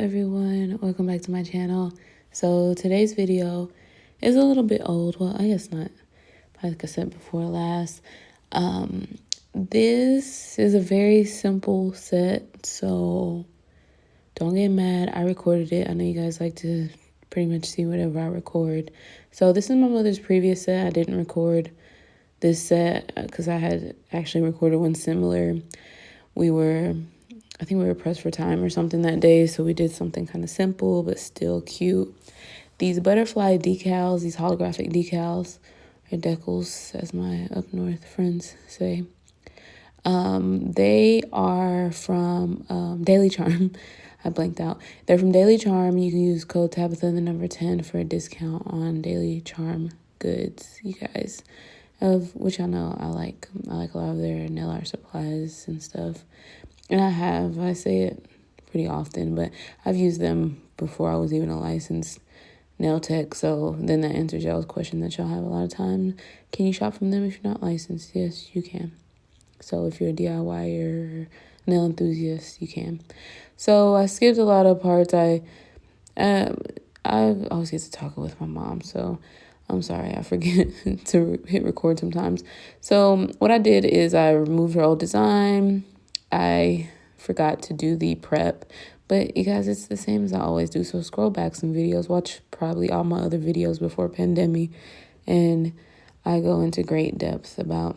everyone, welcome back to my channel. So today's video is a little bit old. Well, I guess not, like I said before last. This is a very simple set, so don't get mad. I recorded it. I know you guys like to pretty much see whatever I record. So this is my mother's previous set. I didn't record this set because I had actually recorded one similar. I think we were pressed for time or something that day, so we did something kind of simple but still cute. These butterfly decals, these holographic decals, or decals, as my up north friends say. They are from Daily Charm. I blanked out. They're from Daily Charm. You can use code Tabitha and the number 10 for a discount on Daily Charm goods, you guys. Of which I know I like a lot of their nail art supplies and stuff. And I say it pretty often, but I've used them before I was even a licensed nail tech. So then that answers y'all's question that y'all have a lot of time. Can you shop from them if you're not licensed? Yes, you can. So if you're a DIYer or nail enthusiast, you can. So I skipped a lot of parts. I always get to talk with my mom, so I'm sorry, I forget to hit record sometimes. So what I did is I removed her old design. I forgot to do the prep, but you guys, it's the same as I always do. So scroll back some videos, watch probably all my other videos before pandemic, and I go into great depth about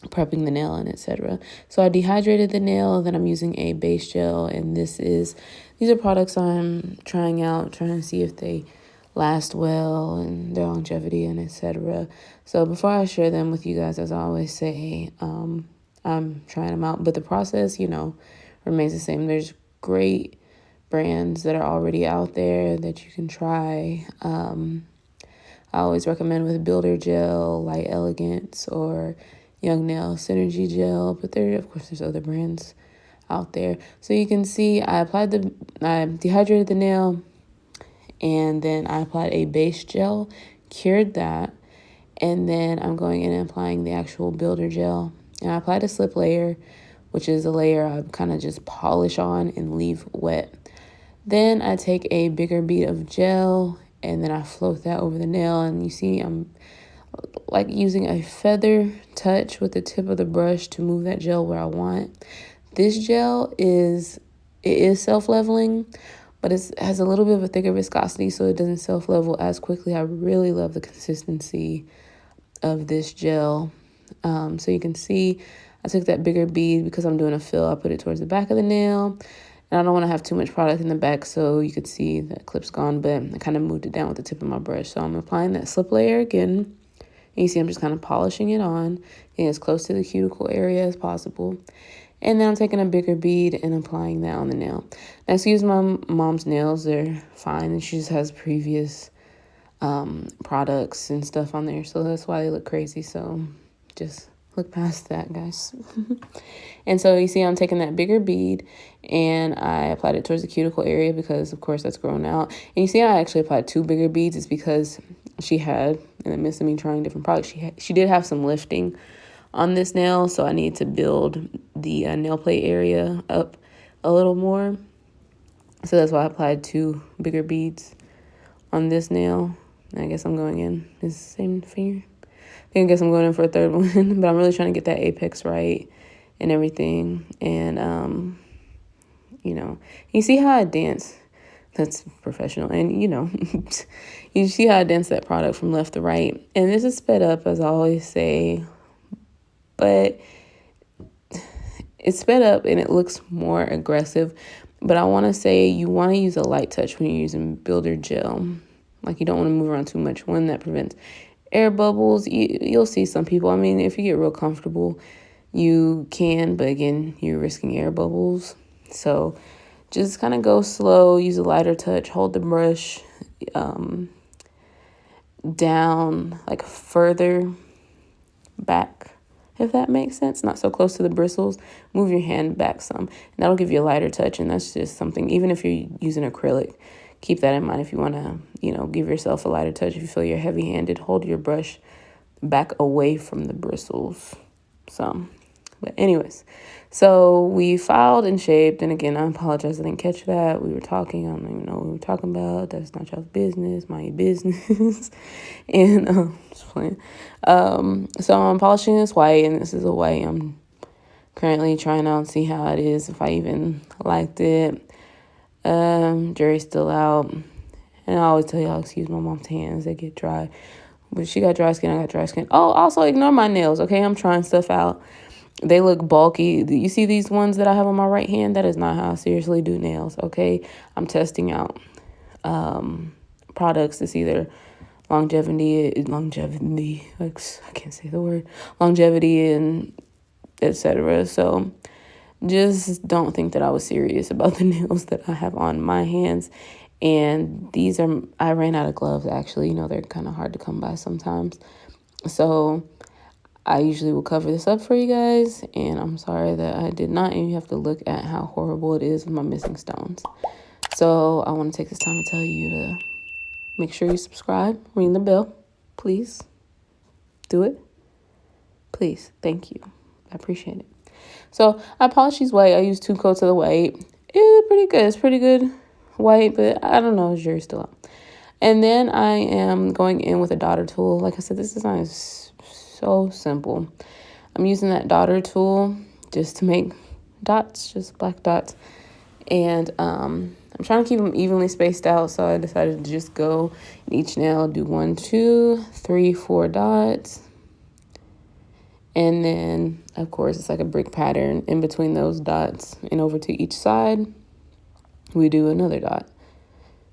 prepping the nail and etc. So I dehydrated the nail, then I'm using a base gel, and these are products I'm trying out, trying to see if they last well and their longevity and etc. So before I share them with you guys, as I always say, I'm trying them out, but the process, remains the same. There's great brands that are already out there that you can try. I always recommend with Builder Gel, like Elegance or Young Nail Synergy Gel, but there's other brands out there. So you can see I dehydrated the nail, and then I applied a base gel, cured that, and then I'm going in and applying the actual builder gel. And I applied a slip layer, which is a layer I kind of just polish on and leave wet. Then I take a bigger bead of gel, and then I float that over the nail, and you see I'm like using a feather touch with the tip of the brush to move that gel where I want. This gel is self-leveling, but it has a little bit of a thicker viscosity, so it doesn't self-level as quickly. I really love the consistency of this gel. So you can see I took that bigger bead because I'm doing a fill. I put it towards the back of the nail, and I don't want to have too much product in the back, so you could see that clip's gone, but I kind of moved it down with the tip of my brush. So I'm applying that slip layer again, and you see I'm just kind of polishing it on, getting as close to the cuticle area as possible. And then I'm taking a bigger bead and applying that on the nail. Now, excuse my mom's nails. They're fine. And she just has previous products and stuff on there. So that's why they look crazy. So just look past that, guys. And so you see I'm taking that bigger bead and I applied it towards the cuticle area because, of course, that's grown out. And you see I actually applied two bigger beads. It's because she had, in the midst of me trying different products, she did have some lifting on this nail, so I need to build the nail plate area up a little more. So that's why I applied two bigger beads on this nail. And I guess I'm going in this same finger. I guess I'm going in for a third one, but I'm really trying to get that apex right and everything. And you see how I dance. That's professional. And you see how I dance that product from left to right. And this is sped up, as I always say, but it's sped up and it looks more aggressive. But I want to say you want to use a light touch when you're using builder gel. Like, you don't want to move around too much. One, that prevents air bubbles. You'll see some people, I mean, if you get real comfortable, you can, but again, you're risking air bubbles. So just kind of go slow, use a lighter touch, hold the brush down, like further back, if that makes sense, not so close to the bristles. Move your hand back some, and that'll give you a lighter touch. And that's just something, even if you're using acrylic, keep that in mind. If you want to, give yourself a lighter touch, if you feel you're heavy-handed, hold your brush back away from the bristles. So But anyways, so we filed and shaped. And again, I apologize. I didn't catch that. We were talking. I don't even know what we were talking about. That's not y'all's business. Mind your business. And just playing. So I'm polishing this white, and this is a white I'm currently trying out and see how it is, if I even liked it. Jury's still out. And I always tell y'all, excuse my mom's hands, they get dry. But she got dry skin, I got dry skin. Oh, also ignore my nails, okay? I'm trying stuff out. They look bulky. You see these ones that I have on my right hand? That is not how I seriously do nails, okay? I'm testing out products to see their longevity, like, I can't say the word, longevity and etc. So just don't think that I was serious about the nails that I have on my hands. And I ran out of gloves, actually. You know, they're kind of hard to come by sometimes. So I usually will cover this up for you guys. And I'm sorry that I did not. And you have to look at how horrible it is with my missing stones. So I want to take this time to tell you to make sure you subscribe, ring the bell. Please do it. Please. Thank you. I appreciate it. So I polished these white. I used 2 coats of the white. It's pretty good. It's pretty good white, but I don't know. Jury's still out. And then I am going in with a daughter tool. Like I said, this design is so simple. I'm using that daughter tool just to make dots, just black dots. And I'm trying to keep them evenly spaced out. So I decided to just go in each nail, do 1, 2, 3, 4 dots. And then, of course, it's like a brick pattern in between those dots, and over to each side, we do another dot,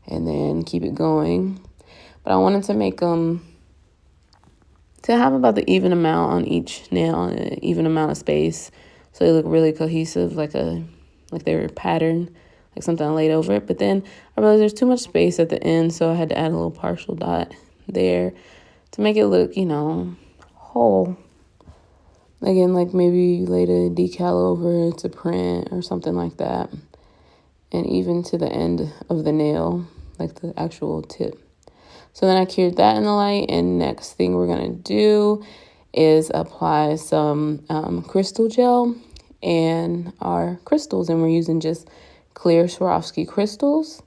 and then keep it going. But I wanted to make them to have about the even amount on each nail, an even amount of space, so they look really cohesive, like they're patterned, like something laid over it. But then I realized there's too much space at the end, so I had to add a little partial dot there to make it look, you know, whole. Again, like maybe you laid a decal over it to print or something like that. And even to the end of the nail, like the actual tip. So then I cured that in the light. And next thing we're going to do is apply some crystal gel and our crystals. And we're using just clear Swarovski crystals.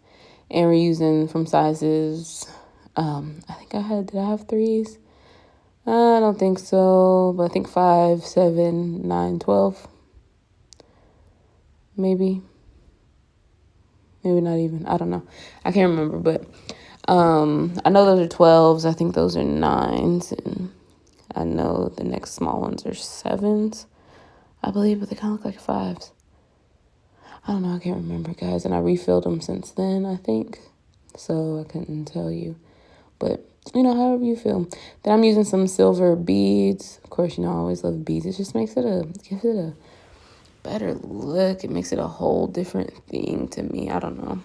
And we're using from sizes, I think did I have 3s? I don't think so, but I think 5, 7, 9, 12. Maybe not even. I don't know. I can't remember, but I know those are 12s. I think those are 9s, and I know the next small ones are 7s, I believe, but they kind of look like 5s. I don't know. I can't remember, guys, and I refilled them since then, I think, so I couldn't tell you, but you know, however you feel. Then I'm using some silver beads. Of course, you know, I always love beads. It just gives it a better look. It makes it a whole different thing to me. I don't know.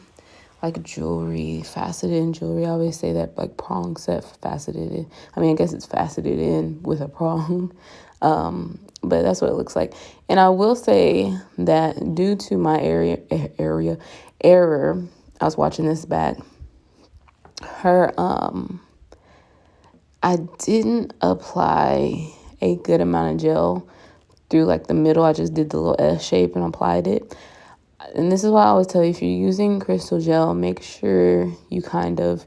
Like jewelry, faceted in jewelry. I always say that, like prong set faceted in. I mean, I guess it's faceted in with a prong. But that's what it looks like. And I will say that due to my error, I was watching this back. I didn't apply a good amount of gel through like the middle. I just did the little S shape and applied it. And this is why I always tell you, if you're using crystal gel, make sure you kind of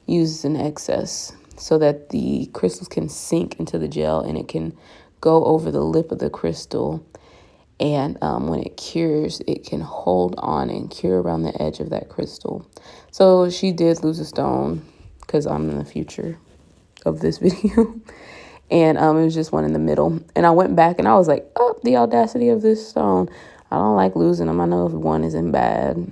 use an excess so that the crystals can sink into the gel and it can go over the lip of the crystal. And when it cures, it can hold on and cure around the edge of that crystal. So she did lose a stone because I'm in the future of this video. And it was just one in the middle. And I went back and I was like, oh, the audacity of this stone. I don't like losing them. I know if one isn't bad,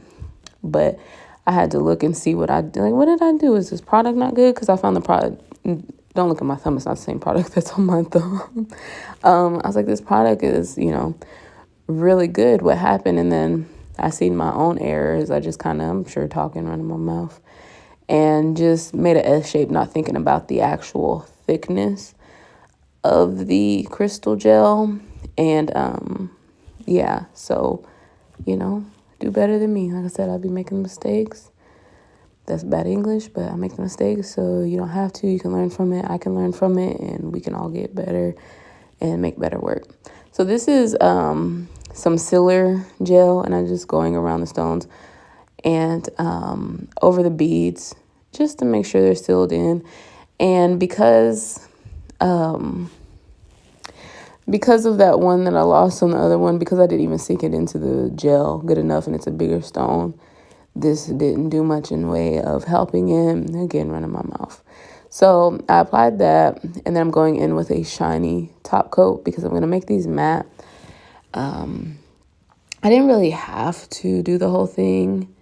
but I had to look and see what I did. Like, what did I do? Is this product not good? Because I found the product. Don't look at my thumb. It's not the same product that's on my thumb. I was like, this product is, you know, really good. What happened? And then I seen my own errors. I just kind of, I'm sure, talking running my mouth. And just made an S shape, not thinking about the actual thickness of the crystal gel. And yeah, so, you know, do better than me. Like I said, I'll be making mistakes. That's bad English, but I make mistakes, so you don't have to. You can learn from it. I can learn from it, and we can all get better and make better work. So this is some sealer gel, and I'm just going around the stones and over the beads just to make sure they're sealed in. And because of that one that I lost on the other one, because I didn't even sink it into the gel good enough and it's a bigger stone, this didn't do much in way of helping it. Again, running my mouth. So I applied that, and then I'm going in with a shiny top coat because I'm going to make these matte. I didn't really have to do the whole thing.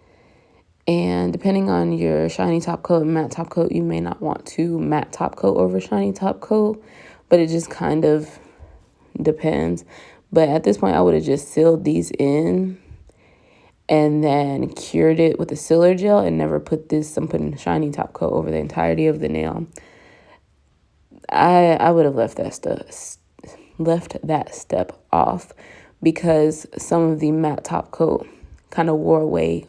And depending on your shiny top coat and matte top coat, you may not want to matte top coat over shiny top coat, but it just kind of depends. But at this point, I would have just sealed these in and then cured it with a sealer gel and never put this. I'm putting shiny top coat over the entirety of the nail. I would have left that step off because some of the matte top coat kind of wore away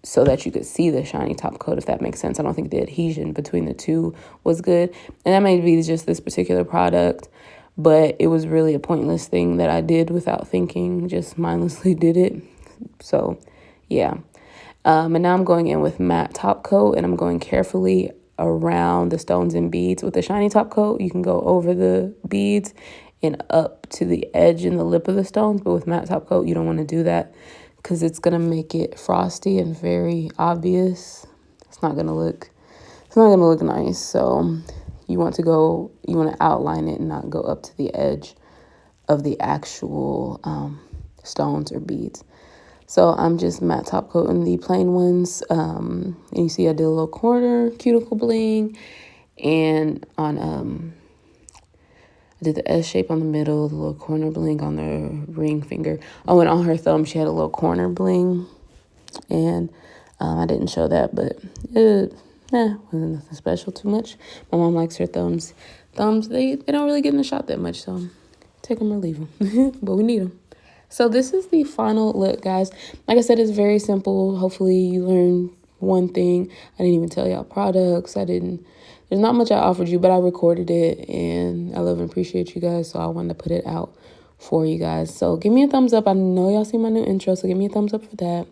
so that you could see the shiny top coat, if that makes sense. I don't think the adhesion between the two was good. And that may be just this particular product, but it was really a pointless thing that I did without thinking, just mindlessly did it. So, yeah. And now I'm going in with matte top coat, and I'm going carefully around the stones and beads. With the shiny top coat, you can go over the beads and up to the edge and the lip of the stones. But with matte top coat, you don't want to do that because it's going to make it frosty and very obvious. It's not going to look nice. So you want to outline it and not go up to the edge of the actual stones or beads. So I'm just matte top coating the plain ones. And you see I did a little corner cuticle bling, and on I did the S shape on the middle, the little corner bling on the ring finger. Oh, and on her thumb she had a little corner bling, and I didn't show that, but it wasn't nothing special too much. My mom likes her thumbs. They don't really get in the shot that much, so take them or leave them. But we need them. So this is the final look, guys. Like I said, it's very simple. Hopefully you learned one thing. I didn't even tell y'all products. There's not much I offered you, but I recorded it, and I love and appreciate you guys, so I wanted to put it out for you guys. So give me a thumbs up. I know y'all see my new intro, so give me a thumbs up for that.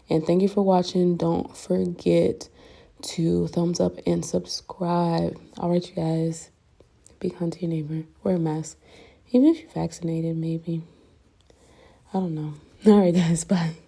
And thank you for watching. Don't forget to thumbs up and subscribe. All right, you guys. Be kind to your neighbor. Wear a mask. Even if you're vaccinated, maybe. I don't know. All right, guys. Bye.